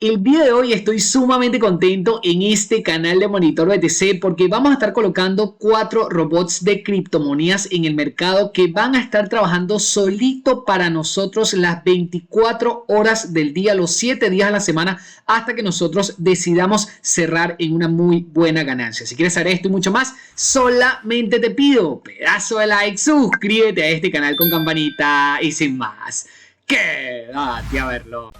El día de hoy estoy sumamente contento en este canal de Monitor BTC porque vamos a estar colocando 4 robots de criptomonedas en el mercado que van a estar trabajando solito para nosotros las 24 horas del día, los 7 días a la semana, hasta que nosotros decidamos cerrar en una muy buena ganancia. Si quieres saber esto y mucho más, solamente te pido pedazo de like, suscríbete a este canal con campanita y sin más, quédate a verlo.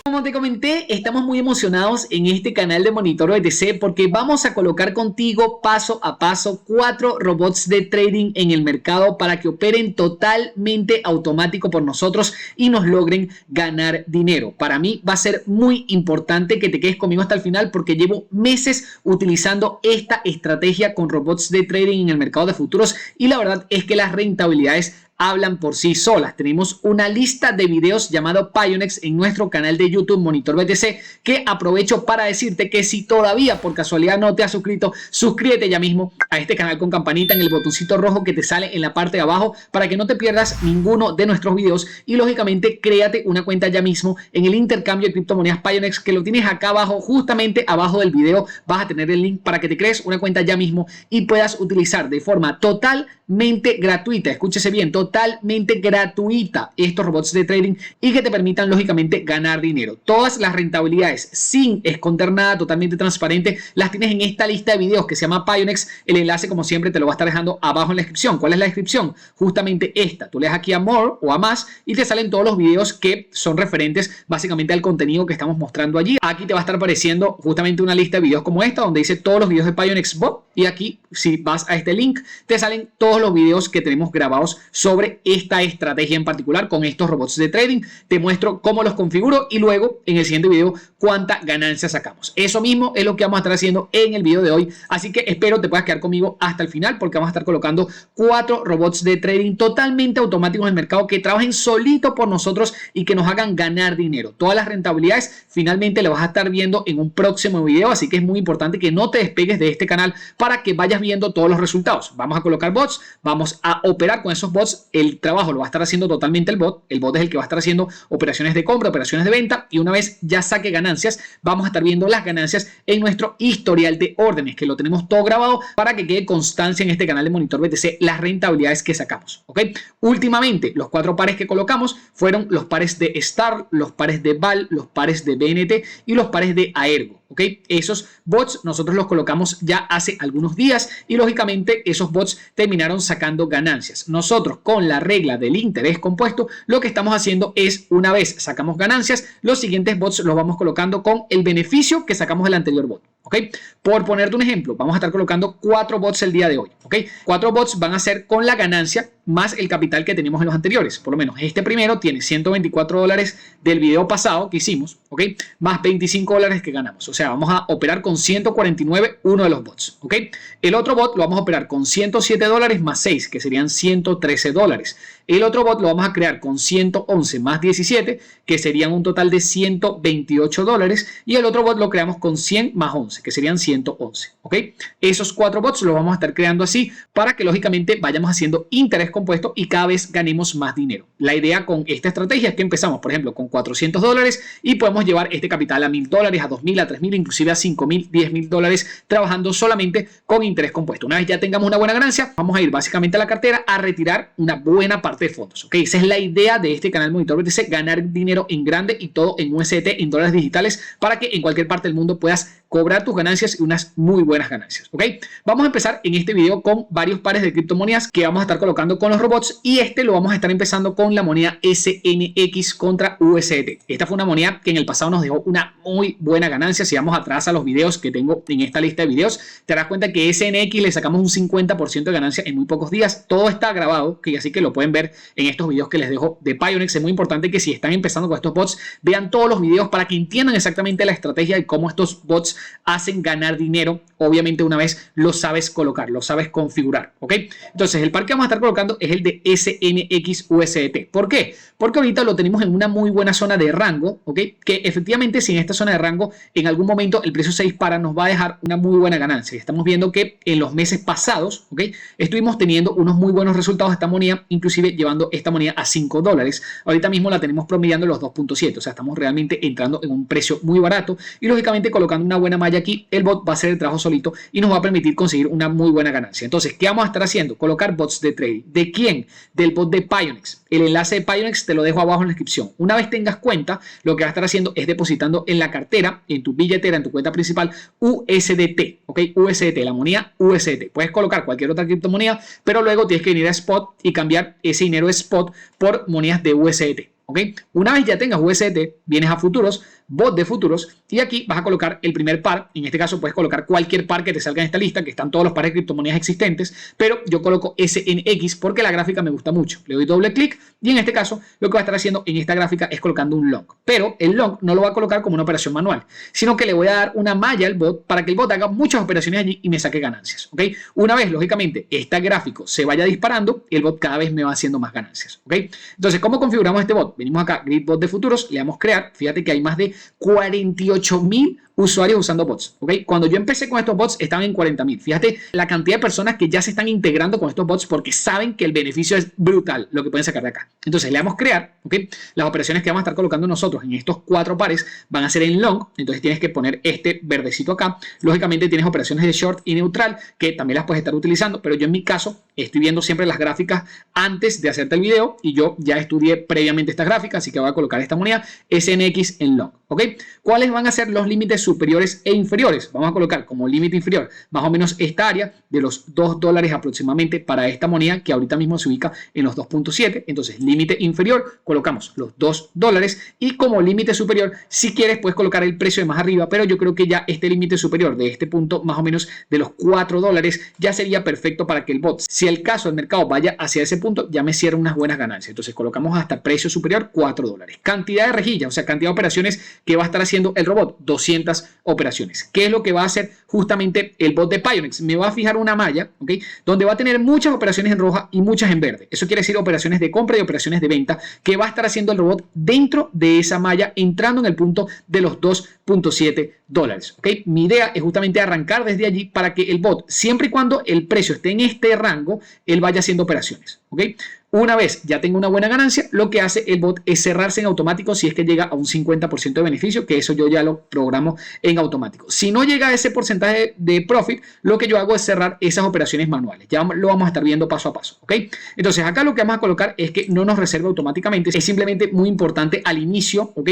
Como te comenté, estamos muy emocionados en este canal de Monitor BTC porque vamos a colocar contigo paso a paso 4 robots de trading en el mercado para que operen totalmente automático por nosotros y nos logren ganar dinero. Para mí va a ser muy importante que te quedes conmigo hasta el final porque llevo meses utilizando esta estrategia con robots de trading en el mercado de futuros y la verdad es que las rentabilidades hablan por sí solas. Tenemos una lista de videos llamado Pionex en nuestro canal de YouTube Monitor BTC que aprovecho para decirte que si todavía por casualidad no te has suscrito, suscríbete ya mismo a este canal con campanita en el botoncito rojo que te sale en la parte de abajo para que no te pierdas ninguno de nuestros videos y lógicamente créate una cuenta ya mismo en el intercambio de criptomonedas Pionex que lo tienes acá abajo, justamente abajo del video vas a tener el link para que te crees una cuenta ya mismo y puedas utilizar de forma totalmente gratuita, escúchese bien, totalmente gratuita estos robots de trading y que te permitan lógicamente ganar dinero. Todas las rentabilidades sin esconder nada, totalmente transparente, las tienes en esta lista de videos que se llama Pionex. El enlace como siempre te lo va a estar dejando abajo en la descripción. ¿Cuál es la descripción? Justamente esta. Tú le das aquí a More o a Más y te salen todos los videos que son referentes básicamente al contenido que estamos mostrando allí. Aquí te va a estar apareciendo justamente una lista de videos como esta donde dice todos los videos de Pionex Bot y aquí si vas a este link te salen todos los videos que tenemos grabados sobre esta estrategia en particular con estos robots de trading. Te muestro cómo los configuro y luego en el siguiente video cuánta ganancia sacamos. Eso mismo es lo que vamos a estar haciendo en el video de hoy, así que espero te puedas quedar conmigo hasta el final porque vamos a estar colocando 4 robots de trading totalmente automáticos en el mercado que trabajen solito por nosotros y que nos hagan ganar dinero. Todas las rentabilidades finalmente las vas a estar viendo en un próximo video, así que es muy importante que no te despegues de este canal para que vayas viendo todos los resultados. Vamos a colocar bots, vamos a operar con esos bots. El trabajo lo va a estar haciendo totalmente el bot es el que va a estar haciendo operaciones de compra, operaciones de venta y una vez ya saque ganancias, vamos a estar viendo las ganancias en nuestro historial de órdenes que lo tenemos todo grabado para que quede constancia en este canal de Monitor BTC las rentabilidades que sacamos, ¿ok? Últimamente los 4 pares que colocamos fueron los pares de Star, los pares de Val, los pares de BNT y los pares de Aergo. ¿Ok? Esos bots nosotros los colocamos ya hace algunos días y lógicamente esos bots terminaron sacando ganancias. Nosotros con la regla del interés compuesto lo que estamos haciendo es una vez sacamos ganancias, los siguientes bots los vamos colocando con el beneficio que sacamos del anterior bot. ¿Ok? Por ponerte un ejemplo, vamos a estar colocando 4 bots el día de hoy. ¿Ok? 4 bots van a ser con la ganancia más el capital que teníamos en los anteriores. Por lo menos este primero tiene $124 del video pasado que hicimos, ¿ok? Más $25 que ganamos. O sea, vamos a operar con 149 uno de los bots, ¿ok? El otro bot lo vamos a operar con $107 más 6, que serían $113. El otro bot lo vamos a crear con 111 más 17, que serían un total de $128. Y el otro bot lo creamos con 100 más 11, que serían 111, ¿ok? Esos 4 bots los vamos a estar creando así para que lógicamente vayamos haciendo interés compuesto y cada vez ganemos más dinero. La idea con esta estrategia es que empezamos, por ejemplo, con $400 y podemos llevar este capital a $1000, a $2000, a $3000, inclusive a $5000, $10000 trabajando solamente con interés compuesto. Una vez ya tengamos una buena ganancia, vamos a ir básicamente a la cartera a retirar una buena parte de fondos. ¿Ok? Esa es la idea de este canal Monitor BTC, ganar dinero en grande y todo en USDT, en dólares digitales, para que en cualquier parte del mundo puedas cobrar tus ganancias y unas muy buenas ganancias. ¿Ok? Vamos a empezar en este video con varios pares de criptomonedas que vamos a estar colocando con los robots y este lo vamos a estar empezando con la moneda SNX contra USDT. Esta fue una moneda que en el pasado nos dejó una muy buena ganancia. Si vamos atrás a los videos que tengo en esta lista de videos, te darás cuenta que SNX le sacamos un 50% de ganancia en muy pocos días. Todo está grabado, que así que lo pueden ver en estos videos que les dejo de Pionex. Es muy importante que si están empezando con estos bots, vean todos los videos para que entiendan exactamente la estrategia y cómo estos bots hacen ganar dinero, obviamente una vez lo sabes colocar, lo sabes configurar, ¿ok? Entonces el par que vamos a estar colocando es el de SNXUSDT. ¿Por qué? Porque ahorita lo tenemos en una muy buena zona de rango, ¿ok? Que efectivamente si en esta zona de rango en algún momento el precio se dispara, nos va a dejar una muy buena ganancia. Estamos viendo que en los meses pasados, ¿ok? Estuvimos teniendo unos muy buenos resultados de esta moneda, inclusive llevando esta moneda a $5. Ahorita mismo la tenemos promediando los 2.7, o sea, estamos realmente entrando en un precio muy barato y lógicamente colocando una buena malla aquí, el bot va a hacer el trabajo solito y nos va a permitir conseguir una muy buena ganancia. Entonces, ¿qué vamos a estar haciendo? Colocar bots de trading. ¿De quién? Del bot de Pionex. El enlace de Pionex te lo dejo abajo en la descripción. Una vez tengas cuenta, lo que vas a estar haciendo es depositando en la cartera, en tu billetera, en tu cuenta principal, USDT, ¿ok? USDT, la moneda USDT. Puedes colocar cualquier otra criptomoneda, pero luego tienes que venir a Spot y cambiar ese dinero de Spot por monedas de USDT. ¿Ok? Una vez ya tengas USDT, vienes a futuros, bot de futuros, y aquí vas a colocar el primer par. En este caso puedes colocar cualquier par que te salga en esta lista, que están todos los pares de criptomonedas existentes, pero yo coloco SNX porque la gráfica me gusta mucho. Le doy doble clic y en este caso lo que va a estar haciendo en esta gráfica es colocando un long. Pero el long no lo va a colocar como una operación manual, sino que le voy a dar una malla al bot para que el bot haga muchas operaciones allí y me saque ganancias. ¿Ok? Una vez, lógicamente, este gráfico se vaya disparando, el bot cada vez me va haciendo más ganancias. ¿Ok? Entonces, ¿cómo configuramos este bot? Venimos acá, Grid Bot de futuros, le damos crear. Fíjate que hay más de 48.000 usuarios usando bots, ¿ok? Cuando yo empecé con estos bots estaban en 40.000. Fíjate la cantidad de personas que ya se están integrando con estos bots porque saben que el beneficio es brutal lo que pueden sacar de acá. Entonces le damos crear, ¿ok? Las operaciones que vamos a estar colocando nosotros en estos 4 pares van a ser en long, entonces tienes que poner este verdecito acá. Lógicamente tienes operaciones de short y neutral que también las puedes estar utilizando, pero yo en mi caso estoy viendo siempre las gráficas antes de hacerte el video y yo ya estudié previamente estas gráficas, así que voy a colocar esta moneda SNX en long, ¿ok? ¿Cuáles van a ser los límites superiores e inferiores? Vamos a colocar como límite inferior más o menos esta área de los $2 aproximadamente para esta moneda que ahorita mismo se ubica en los 2.7. Entonces límite inferior colocamos los $2 y como límite superior si quieres puedes colocar el precio de más arriba, pero yo creo que ya este límite superior de este punto más o menos de los $4 ya sería perfecto para que el bot, si el caso del mercado vaya hacia ese punto, ya me cierre unas buenas ganancias. Entonces colocamos hasta precio superior $4. Cantidad de rejillas, o sea cantidad de operaciones que va a estar haciendo el robot, 200 operaciones. ¿Qué es lo que va a hacer justamente el bot de Pionex? Me va a fijar una malla, ¿ok? Donde va a tener muchas operaciones en roja y muchas en verde. Eso quiere decir operaciones de compra y operaciones de venta que va a estar haciendo el robot dentro de esa malla, entrando en el punto de los $2.7, ¿ok? Mi idea es justamente arrancar desde allí para que el bot, siempre y cuando el precio esté en este rango, él vaya haciendo operaciones, ¿ok? Una vez ya tengo una buena ganancia, lo que hace el bot es cerrarse en automático si es que llega a un 50% de beneficio, que eso yo ya lo programo en automático. Si no llega a ese porcentaje de profit, lo que yo hago es cerrar esas operaciones manuales. Ya lo vamos a estar viendo paso a paso, ¿ok? Entonces acá lo que vamos a colocar es que no nos reserva automáticamente. Es simplemente muy importante al inicio, ¿ok?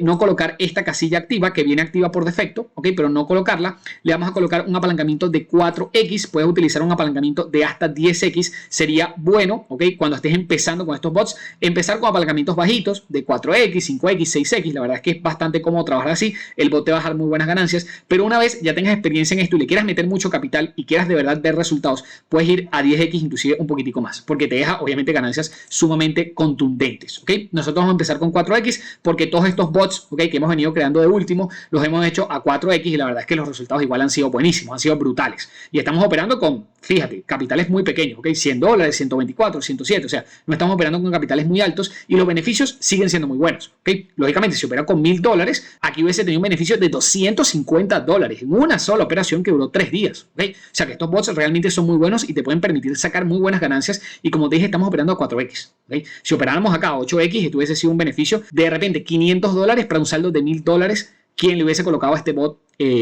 No colocar esta casilla activa, que viene activa por defecto, ¿ok? Pero no colocarla. Le vamos a colocar un apalancamiento de 4X. Puedes utilizar un apalancamiento de hasta 10X. Sería bueno, ¿ok? Cuando estés empezando con estos bots, empezar con apalancamientos bajitos de 4X, 5X, 6X. La verdad es que es bastante cómodo trabajar así. El bot te va a dejar muy buenas ganancias, pero una vez ya tengas experiencia en esto y le quieras meter mucho capital y quieras de verdad ver resultados, puedes ir a 10X, inclusive un poquitico más, porque te deja obviamente ganancias sumamente contundentes, ¿ok? Nosotros vamos a empezar con 4X porque todos estos bots, ¿ok? Que hemos venido creando de último, los hemos hecho a 4X y la verdad es que los resultados igual han sido buenísimos, han sido brutales. Y estamos operando con, fíjate, capitales muy pequeños, ¿ok? $100, 124, 107, o sea, no estamos operando con capitales muy altos y los beneficios siguen siendo muy buenos, ¿ok? Lógicamente, si opera con $1.000, aquí hubiese tenido un beneficio de $250 en una sola operación que duró 3 días, ¿ok? O sea, que estos bots realmente son muy buenos y te pueden permitir sacar muy buenas ganancias y como te dije, estamos operando a 4X, ¿ok? Si operáramos acá a 8X, esto hubiese sido un beneficio de repente $500 para un saldo de $1.000, quien le hubiese colocado a este bot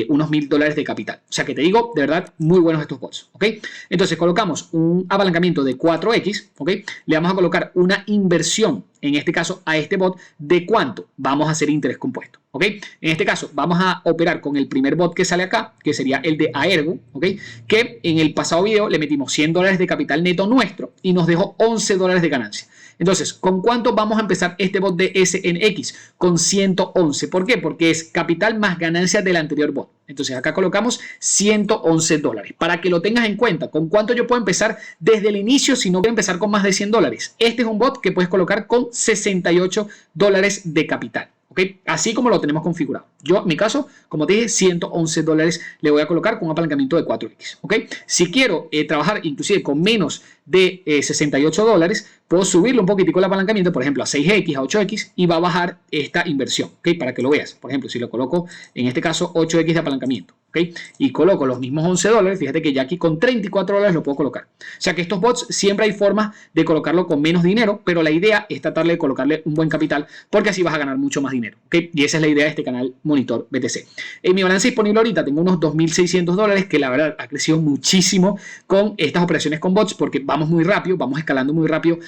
unos $1.000 de capital. O sea que te digo, de verdad, muy buenos estos bots, ¿ok? Entonces colocamos un apalancamiento de 4X, ¿ok? Le vamos a colocar una inversión, en este caso a este bot, ¿de cuánto? Vamos a hacer interés compuesto, ¿ok? En este caso vamos a operar con el primer bot que sale acá, que sería el de Aergo, ¿ok? Que en el pasado video le metimos $100 de capital neto nuestro y nos dejó $11 de ganancia. Entonces, ¿con cuánto vamos a empezar este bot de SNX? Con 111. ¿Por qué? Porque es capital más ganancias del anterior bot. Entonces, acá colocamos $111. Para que lo tengas en cuenta, ¿con cuánto yo puedo empezar desde el inicio si no quiero empezar con más de $100? Este es un bot que puedes colocar con $68 de capital. ¿Ok? ¿ok? Así como lo tenemos configurado. Yo, en mi caso, como te dije, $111 le voy a colocar con un apalancamiento de 4X, ¿ok? Si quiero trabajar inclusive con menos de $68, puedo subirle un poquitico el apalancamiento, por ejemplo, a 6X, a 8X, y va a bajar esta inversión, ¿ok? Para que lo veas. Por ejemplo, si lo coloco, en este caso, 8X de apalancamiento, ¿ok? Y coloco los mismos $11, fíjate que ya aquí con $34 lo puedo colocar. O sea que estos bots siempre hay formas de colocarlo con menos dinero, pero la idea es tratarle de colocarle un buen capital, porque así vas a ganar mucho más dinero, ¿ok? Y esa es la idea de este canal Monitor BTC. En mi balance disponible ahorita tengo unos $2.600, que la verdad ha crecido muchísimo con estas operaciones con bots, porque vamos muy rápido, vamos escalando muy rápido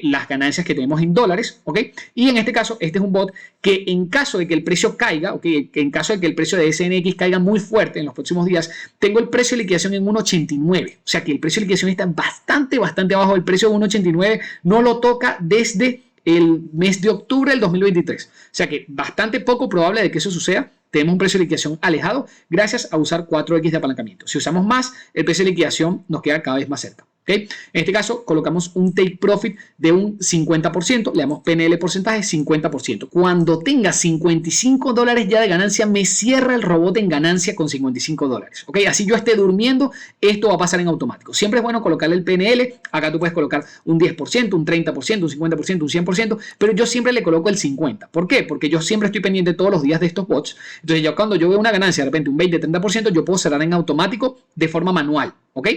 las ganancias que tenemos en dólares, ¿ok? Y en este caso, este es un bot que en caso de que el precio caiga, ¿ok? Que en caso de que el precio de SNX caiga muy fuerte en los próximos días, tengo el precio de liquidación en 1.89. O sea que el precio de liquidación está bastante abajo. El precio de 1.89 no lo toca desde el mes de octubre del 2023. O sea que bastante poco probable de que eso suceda. Tenemos un precio de liquidación alejado gracias a usar 4X de apalancamiento. Si usamos más, el precio de liquidación nos queda cada vez más cerca. ¿Okay? En este caso, colocamos un take profit de un 50%, le damos PNL porcentaje 50%. Cuando tenga $55 ya de ganancia, me cierra el robot en ganancia con $55. ¿Okay? Así yo esté durmiendo, esto va a pasar en automático. Siempre es bueno colocarle el PNL. Acá tú puedes colocar un 10%, un 30%, un 50%, un 100%, pero yo siempre le coloco el 50%. ¿Por qué? Porque yo siempre estoy pendiente todos los días de estos bots. Entonces, ya cuando yo veo una ganancia, de repente un 20, 30%, yo puedo cerrar en automático de forma manual. ¿Ok?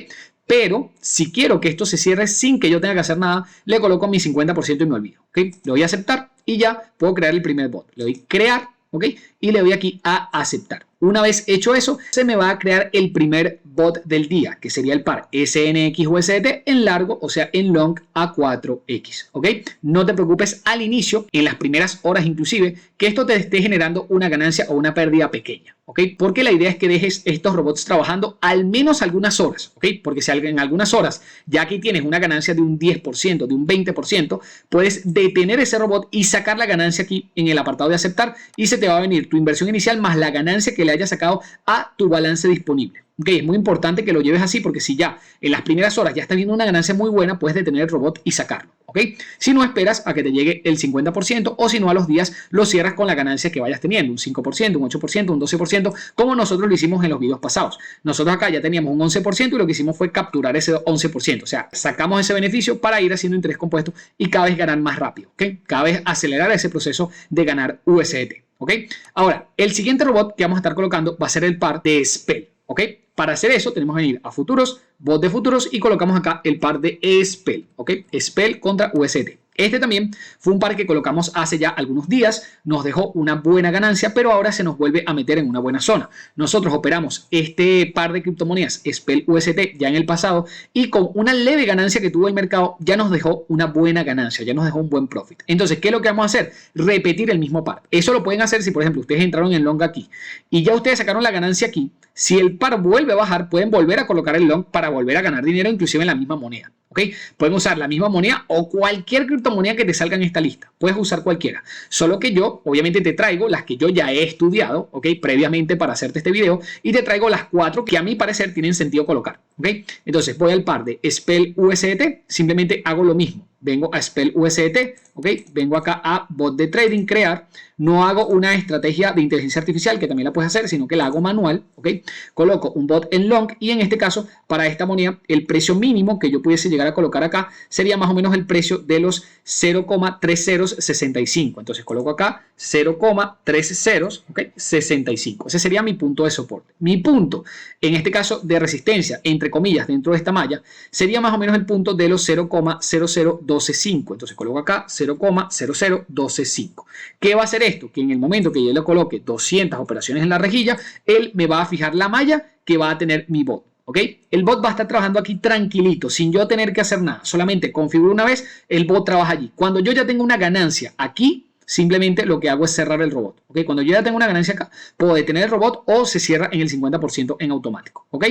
Pero si quiero que esto se cierre sin que yo tenga que hacer nada, le coloco mi 50% y me olvido. ¿Okay? Le doy a aceptar y ya puedo crear el primer bot. Le doy crear, ¿ok? Y le doy aquí a aceptar. Una vez hecho eso, se me va a crear el primer bot del día, que sería el par SNX-USDT en largo, o sea, en long a 4X, ¿ok? No te preocupes al inicio, en las primeras horas inclusive, que esto te esté generando una ganancia o una pérdida pequeña, ¿ok? Porque la idea es que dejes estos robots trabajando al menos algunas horas, ¿ok? Porque si en algunas horas ya aquí tienes una ganancia de un 10%, de un 20%, puedes detener ese robot y sacar la ganancia aquí en el apartado de aceptar y se te va a venir tu inversión inicial más la ganancia que le hayas sacado a tu balance disponible. Okay, es muy importante que lo lleves así porque si ya en las primeras horas ya estás viendo una ganancia muy buena, puedes detener el robot y sacarlo. ¿Okay? Si no esperas a que te llegue el 50% o si no a los días lo cierras con la ganancia que vayas teniendo, un 5%, un 8%, un 12%, como nosotros lo hicimos en los videos pasados. Nosotros acá ya teníamos un 11% y lo que hicimos fue capturar ese 11%. O sea, sacamos ese beneficio para ir haciendo interés compuesto y cada vez ganar más rápido. ¿Okay? Cada vez acelerar ese proceso de ganar USDT. ¿Okay? Ahora, el siguiente robot que vamos a estar colocando va a ser el par de Spell. ¿Ok? Para hacer eso tenemos que ir a futuros, bot de futuros y colocamos acá el par de Spell. ¿Ok? Spell contra USDT. Este también fue un par que colocamos hace ya algunos días, nos dejó una buena ganancia, pero ahora se nos vuelve a meter en una buena zona. Nosotros operamos este par de criptomonedas Spell USDT ya en el pasado y con una leve ganancia que tuvo el mercado ya nos dejó una buena ganancia, ya nos dejó un buen profit. Entonces, ¿qué es lo que vamos a hacer? Repetir el mismo par. Eso lo pueden hacer si, por ejemplo, ustedes entraron en long aquí y ya ustedes sacaron la ganancia aquí. Si el par vuelve a bajar, pueden volver a colocar el long para volver a ganar dinero, inclusive en la misma moneda. ¿Ok? Pueden usar la misma moneda o cualquier criptomoneda que te salga en esta lista. Puedes usar cualquiera. Solo que yo, obviamente, te traigo las que yo ya he estudiado, ¿ok? Previamente para hacerte este video. Y te traigo las 4 que a mi parecer tienen sentido colocar, ¿ok? Entonces, voy al par de Spell USDT. Simplemente hago lo mismo. Vengo a Spell USDT, ¿ok? Vengo acá a bot de trading, crear. No hago una estrategia de inteligencia artificial, que también la puedes hacer, sino que la hago manual, ¿ok? Coloco un bot en long y en este caso, para esta moneda, el precio mínimo que yo pudiese llegar a colocar acá sería más o menos el precio de los 0,3065. Entonces coloco acá 0,30, ¿ok? 65. Ese sería mi punto de soporte. Mi punto, en este caso de resistencia, entre comillas, dentro de esta malla, sería más o menos el punto de los 0,00125. Entonces coloco acá 0,00125. ¿Qué va a hacer esto? Que en el momento que yo le coloque 200 operaciones en la rejilla, él me va a fijar la malla que va a tener mi bot. ¿Ok? El bot va a estar trabajando aquí tranquilito, sin yo tener que hacer nada. Solamente configuro una vez, el bot trabaja allí. Cuando yo ya tengo una ganancia aquí, simplemente lo que hago es cerrar el robot. ¿Ok? Cuando yo ya tengo una ganancia acá, puedo detener el robot o se cierra en el 50% en automático. ¿Ok?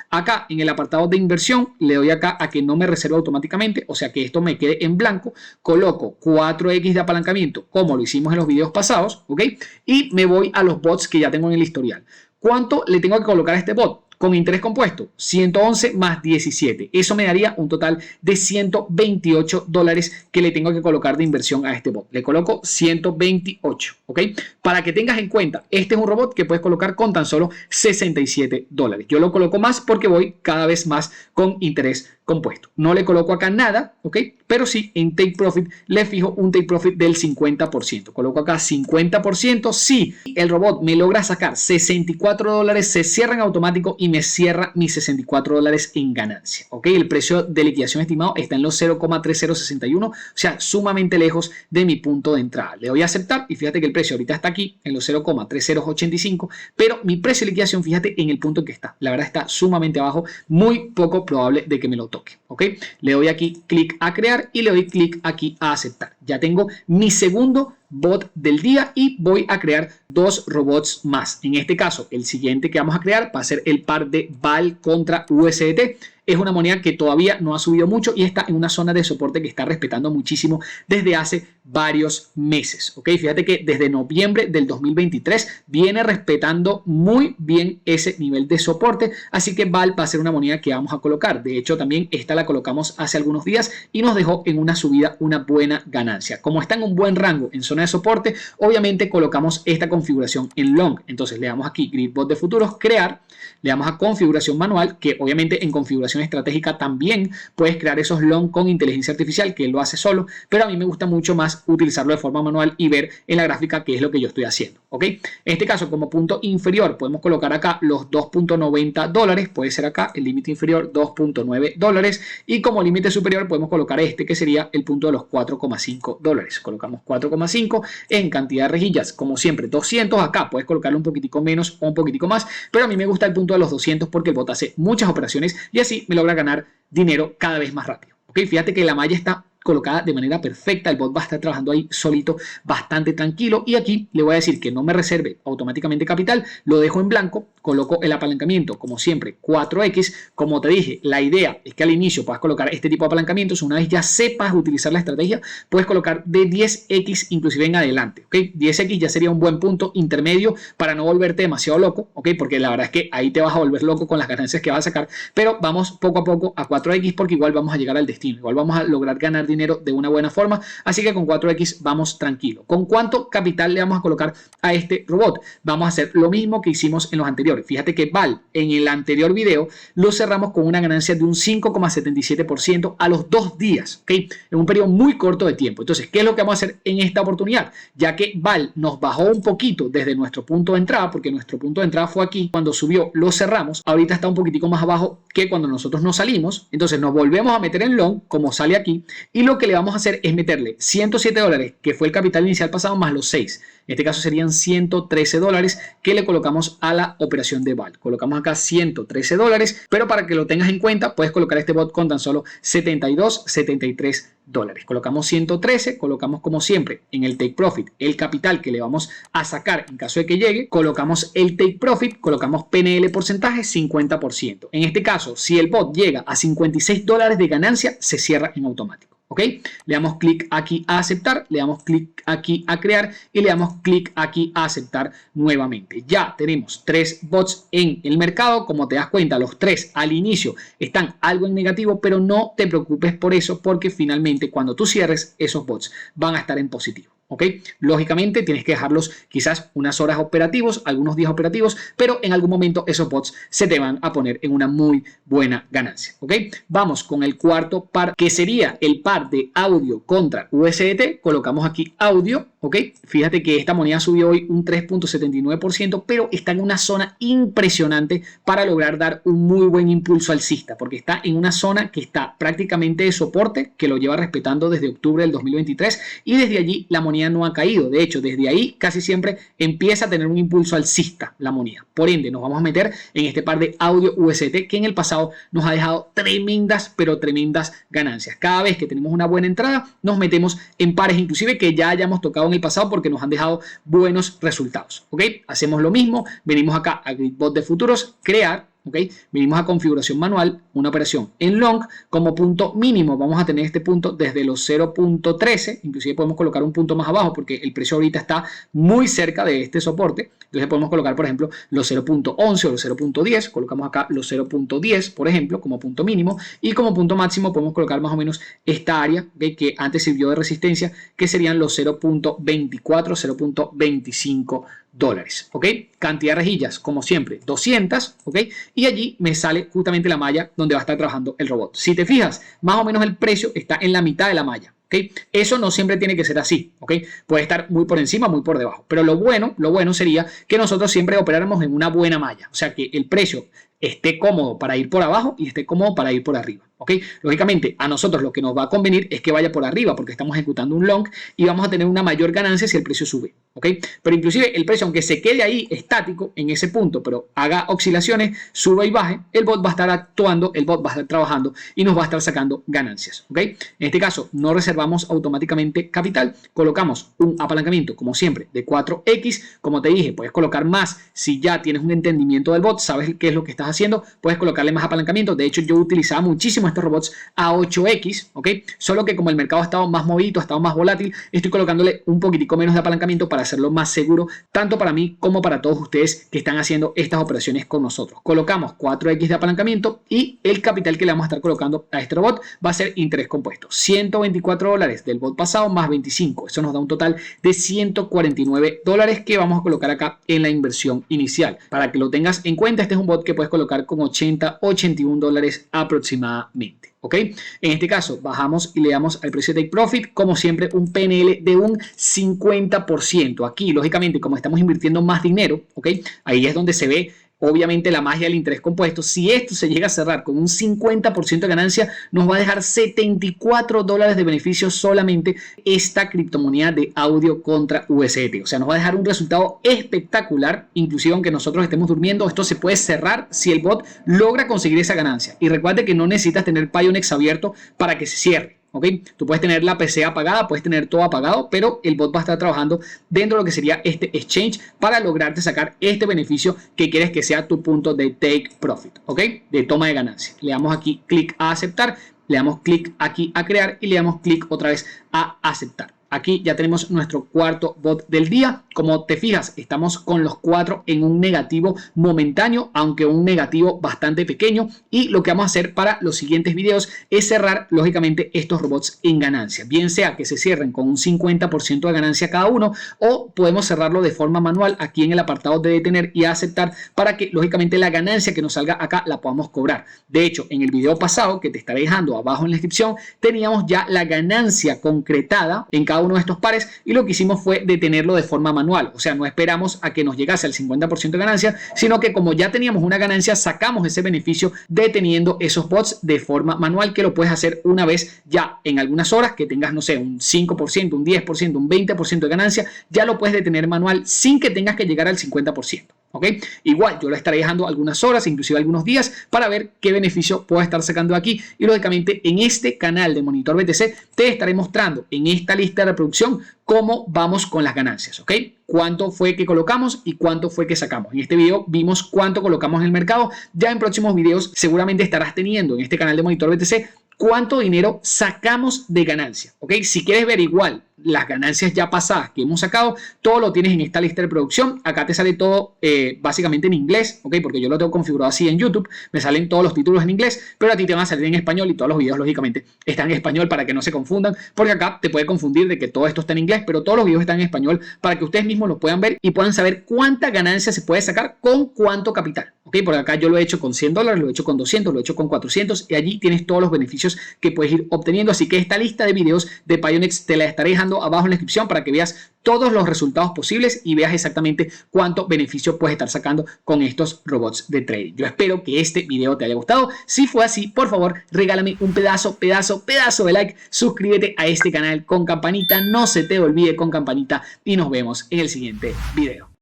Acá en el apartado de inversión, le doy acá a que no me reserve automáticamente, o sea que esto me quede en blanco. Coloco 4X de apalancamiento, como lo hicimos en los videos pasados. ¿Ok? Y me voy a los bots que ya tengo en el historial. ¿Cuánto le tengo que colocar a este bot? con interés compuesto, 111 más 17. Eso me daría un total de $128 que le tengo que colocar de inversión a este bot. Le coloco 128, ¿ok? Para que tengas en cuenta, este es un robot que puedes colocar con tan solo $67. Yo lo coloco más porque voy cada vez más con interés compuesto. No le coloco acá nada, ¿ok? Pero sí en Take Profit le fijo un Take Profit del 50%. Coloco acá 50%. Si el robot me logra sacar $64, se cierra en automático y me cierra mis $64 en ganancia, ¿ok? El precio de liquidación estimado está en los 0,3061, o sea, sumamente lejos de mi punto de entrada. Le doy a aceptar y fíjate que el precio ahorita está aquí en los 0,3085, pero mi precio de liquidación, fíjate en el punto en que está. La verdad está sumamente abajo, muy poco probable de que me lo toque, ¿ok? Le doy aquí clic a crear y le doy clic aquí a aceptar. Ya tengo mi segundo bot del día y voy a crear 2 robots más. En este caso, el siguiente que vamos a crear va a ser el par de VAL contra USDT. Es una moneda que todavía no ha subido mucho y está en una zona de soporte que está respetando muchísimo desde hace varios meses, ¿ok? Fíjate que desde noviembre del 2023 viene respetando muy bien ese nivel de soporte, así que VAL va a ser una moneda que vamos a colocar. De hecho, también esta la colocamos hace algunos días y nos dejó en una subida una buena ganancia. Como está en un buen rango en zona de soporte, obviamente colocamos esta configuración en long. Entonces le damos aquí Gridbot de futuros, crear, le damos a configuración manual, que obviamente en configuración estratégica también puedes crear esos long con inteligencia artificial, que él lo hace solo, pero a mí me gusta mucho más utilizarlo de forma manual y ver en la gráfica qué es lo que yo estoy haciendo, ¿ok? En este caso, como punto inferior, podemos colocar acá los $2.90, puede ser acá el límite inferior $2.9 y como límite superior podemos colocar este que sería el punto de los $4.5. Colocamos 4,5 en cantidad de rejillas, como siempre 200. Acá puedes colocarle un poquitico menos o un poquitico más, pero a mí me gusta el punto de los 200 porque el bot hace muchas operaciones y así me logra ganar dinero cada vez más rápido, ¿ok? Fíjate que la malla está colocada de manera perfecta, el bot va a estar trabajando ahí solito, bastante tranquilo, y aquí le voy a decir que no me reserve automáticamente capital, lo dejo en blanco, coloco el apalancamiento como siempre 4X, como te dije, la idea es que al inicio puedas colocar este tipo de apalancamientos, una vez ya sepas utilizar la estrategia, puedes colocar de 10X inclusive en adelante, ¿ok? 10X ya sería un buen punto intermedio para no volverte demasiado loco, ¿ok? Porque la verdad es que ahí te vas a volver loco con las ganancias que vas a sacar, pero vamos poco a poco a 4X porque igual vamos a llegar al destino, igual vamos a lograr ganar dinero de una buena forma, así que con 4X vamos tranquilo. ¿Con cuánto capital le vamos a colocar a este robot? Vamos a hacer lo mismo que hicimos en los anteriores. Fíjate que VAL en el anterior video lo cerramos con una ganancia de un 5,77% a los 2 días, ¿ok? En un periodo muy corto de tiempo. Entonces, ¿qué es lo que vamos a hacer en esta oportunidad? Ya que VAL nos bajó un poquito desde nuestro punto de entrada, porque nuestro punto de entrada fue aquí, cuando subió lo cerramos, ahorita está un poquitico más abajo que cuando nosotros nos salimos, entonces nos volvemos a meter en long, como sale aquí, y lo que le vamos a hacer es meterle $107, que fue el capital inicial pasado, más los 6. En este caso serían $113 que le colocamos a la operación de VAL. Colocamos acá $113, pero para que lo tengas en cuenta, puedes colocar este bot con tan solo 72, 73 dólares. Colocamos 113, colocamos como siempre en el Take Profit el capital que le vamos a sacar en caso de que llegue, colocamos el Take Profit, colocamos PNL porcentaje 50%. En este caso, si el bot llega a $56 de ganancia, se cierra en automático. ¿Ok? Le damos clic aquí a aceptar, le damos clic aquí a crear y le damos clic aquí a aceptar nuevamente. Ya tenemos 3 bots en el mercado. Como te das cuenta, los 3 al inicio están algo en negativo, pero no te preocupes por eso porque finalmente cuando tú cierres, esos bots van a estar en positivo. ¿Ok? Lógicamente tienes que dejarlos quizás unas horas operativos, algunos días operativos, pero en algún momento esos bots se te van a poner en una muy buena ganancia. ¿Ok? Vamos con el cuarto par, que sería el par de audio contra USDT. Colocamos aquí audio. ¿Ok? Fíjate que esta moneda subió hoy un 3.79%, pero está en una zona impresionante para lograr dar un muy buen impulso alcista, porque está en una zona que está prácticamente de soporte, que lo lleva respetando desde octubre del 2023, y desde allí la moneda no ha caído. De hecho, desde ahí casi siempre empieza a tener un impulso alcista la moneda. Por ende, nos vamos a meter en este par de audio USDT que en el pasado nos ha dejado tremendas, pero tremendas ganancias. Cada vez que tenemos una buena entrada, nos metemos en pares inclusive que ya hayamos tocado en el pasado porque nos han dejado buenos resultados. ¿Ok? Hacemos lo mismo, venimos acá a Gridbot de futuros, crear, ¿ok? Venimos a configuración manual, una operación en long, como punto mínimo vamos a tener este punto desde los 0.13, inclusive podemos colocar un punto más abajo porque el precio ahorita está muy cerca de este soporte, entonces podemos colocar por ejemplo los 0.11 o los 0.10, colocamos acá los 0.10 por ejemplo como punto mínimo, y como punto máximo podemos colocar más o menos esta área, ¿okay? Que antes sirvió de resistencia, que serían los 0.24, 0.25 dólares, ¿ok? Cantidad de rejillas, como siempre, 200, ¿ok? Y allí me sale justamente la malla donde va a estar trabajando el robot. Si te fijas, más o menos el precio está en la mitad de la malla, ¿ok? Eso no siempre tiene que ser así, ¿ok? Puede estar muy por encima, muy por debajo, pero lo bueno sería que nosotros siempre operáramos en una buena malla, o sea, que el precio esté cómodo para ir por abajo y esté cómodo para ir por arriba, ¿ok? Lógicamente, a nosotros lo que nos va a convenir es que vaya por arriba porque estamos ejecutando un long y vamos a tener una mayor ganancia si el precio sube, ¿ok? Pero inclusive el precio, aunque se quede ahí estático en ese punto, pero haga oscilaciones, suba y baje, el bot va a estar actuando, el bot va a estar trabajando y nos va a estar sacando ganancias, ¿ok? En este caso, no reservamos automáticamente capital, colocamos un apalancamiento, como siempre, de 4X. Como te dije, puedes colocar más si ya tienes un entendimiento del bot, sabes qué es lo que estás haciendo, puedes colocarle más apalancamiento. De hecho, yo utilizaba muchísimo estos robots a 8X, ¿ok? Solo que como el mercado ha estado más movido, ha estado más volátil, estoy colocándole un poquitico menos de apalancamiento para hacerlo más seguro, tanto para mí como para todos ustedes que están haciendo estas operaciones con nosotros. Colocamos 4X de apalancamiento y el capital que le vamos a estar colocando a este robot va a ser interés compuesto. 124 dólares del bot pasado más 25. Eso nos da un total de 149 dólares que vamos a colocar acá en la inversión inicial. Para que lo tengas en cuenta, este es un bot que puedes colocar con 80, 81 dólares aproximadamente. ¿Ok? En este caso, bajamos y le damos al precio de Take Profit, como siempre, un PNL de un 50%. Aquí, lógicamente, como estamos invirtiendo más dinero, ¿ok? Ahí es donde se ve obviamente la magia del interés compuesto. Si esto se llega a cerrar con un 50% de ganancia, nos va a dejar 74 dólares de beneficio solamente esta criptomoneda de audio contra USDT. O sea, nos va a dejar un resultado espectacular, inclusive aunque nosotros estemos durmiendo, esto se puede cerrar si el bot logra conseguir esa ganancia. Y recuerde que no necesitas tener Pionex abierto para que se cierre. ¿Ok? Tú puedes tener la PC apagada, puedes tener todo apagado, pero el bot va a estar trabajando dentro de lo que sería este exchange para lograrte sacar este beneficio que quieres que sea tu punto de take profit, ¿ok? De toma de ganancia. Le damos aquí clic a aceptar, le damos clic aquí a crear y le damos clic otra vez a aceptar. Aquí ya tenemos nuestro cuarto bot del día. Como te fijas, estamos con los 4 en un negativo momentáneo, aunque un negativo bastante pequeño. Y lo que vamos a hacer para los siguientes videos es cerrar, lógicamente, estos robots en ganancia. Bien sea que se cierren con un 50% de ganancia cada uno, o podemos cerrarlo de forma manual aquí en el apartado de detener y aceptar para que, lógicamente, la ganancia que nos salga acá la podamos cobrar. De hecho, en el video pasado, que te estaré dejando abajo en la descripción, teníamos ya la ganancia concretada en cada uno de estos pares y lo que hicimos fue detenerlo de forma manual. O sea, no esperamos a que nos llegase al 50% de ganancia, sino que como ya teníamos una ganancia, sacamos ese beneficio deteniendo esos bots de forma manual, que lo puedes hacer una vez ya en algunas horas, que tengas, no sé, un 5%, un 10%, un 20% de ganancia, ya lo puedes detener manual sin que tengas que llegar al 50%. ¿Ok? Igual yo lo estaré dejando algunas horas, inclusive algunos días, para ver qué beneficio puedo estar sacando aquí. Y lógicamente en este canal de Monitor BTC te estaré mostrando en esta lista de reproducción cómo vamos con las ganancias. ¿Ok? Cuánto fue que colocamos y cuánto fue que sacamos. En este video vimos cuánto colocamos en el mercado. Ya en próximos videos seguramente estarás teniendo en este canal de Monitor BTC cuánto dinero sacamos de ganancia. ¿Ok? Si quieres ver igual las ganancias ya pasadas que hemos sacado, todo lo tienes en esta lista de producción. Acá te sale todo básicamente en inglés, ¿ok? Porque yo lo tengo configurado así en YouTube, me salen todos los títulos en inglés, pero a ti te van a salir en español y todos los videos lógicamente están en español para que no se confundan, porque acá te puede confundir de que todo esto está en inglés, pero todos los videos están en español para que ustedes mismos lo puedan ver y puedan saber cuánta ganancia se puede sacar con cuánto capital, ¿ok? Porque acá yo lo he hecho con 100 dólares, lo he hecho con 200, lo he hecho con 400 y allí tienes todos los beneficios que puedes ir obteniendo. Así que esta lista de videos de Pionex te la estaré dejando abajo en la descripción para que veas todos los resultados posibles y veas exactamente cuánto beneficio puedes estar sacando con estos robots de trading. Yo espero que este video te haya gustado. Si fue así, por favor, regálame un pedazo de like. Suscríbete a este canal con campanita. No se te olvide con campanita y nos vemos en el siguiente video.